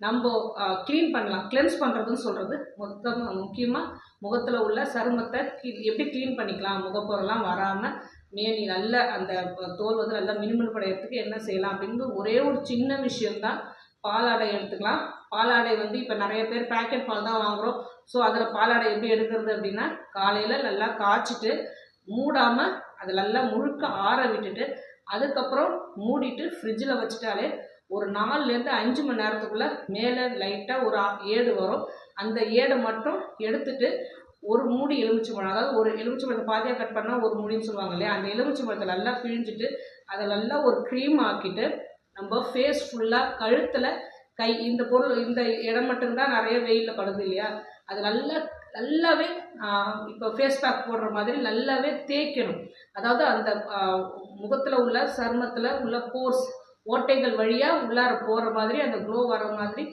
நம்ம க்ளீன் பண்ணலாம். கிளென்ஸ் பண்ணுறதுன்னு சொல்கிறது முக்கியமாக முகத்தில் உள்ள சருமத்தை எப்படி க்ளீன் பண்ணிக்கலாம், முகப்பொருள்லாம் வராமல் மேனி நல்ல அந்த தோல் வந்து நல்லா மினுமினுப்படைகிறதுக்கு என்ன செய்யலாம் அப்படின்னு ஒரே ஒரு சின்ன விஷயம்தான். பாலாடை எடுத்துக்கலாம். பாலாடை வந்து இப்போ நிறைய பேர் பேக்கெட் பால் தான் வாங்குகிறோம். ஸோ அதில் பாலாடை எப்படி எடுக்கிறது அப்படின்னா, காலையில் நல்லா காய்ச்சிட்டு மூடாமல் அதை நல்லா முழுக்க ஆற விட்டுட்டு அதுக்கப்புறம் மூடிட்டு ஃப்ரிட்ஜில் வச்சுட்டாலே ஒரு 4லேருந்து 5 மணி நேரத்துக்குள்ளே மேலே லைட்டாக ஒரு ஏடு வரும். அந்த ஏடை மட்டும் எடுத்துட்டு ஒரு மூடி எலுமிச்சம்பழம், அதாவது ஒரு எலுமிச்சம்பழத்தை பாதியாக கட் பண்ணால் ஒரு மூடின்னு சொல்லுவாங்க இல்லையா, அந்த எலுமிச்சம்பழத்தை நல்லா பிழிஞ்சிட்டு அதை நல்லா ஒரு க்ரீம் ஆக்கிட்டு நம்ம ஃபேஸ் ஃபுல்லாக கழுத்தில் கை இந்த பொருள் இந்த இடம் மட்டும்தான் நிறைய வெயிலில் படுது இல்லையா, அது நல்லாவே இப்போ ஃபேஸ் பேக் போடுற மாதிரி நல்லாவே தேய்க்கணும். அதாவது அந்த முகத்தில் உள்ள சருமத்தில் உள்ள போர்ஸ் ஓட்டைகள் வழியாக உள்ளார போகிற மாதிரி அந்த க்ளோ வர மாதிரி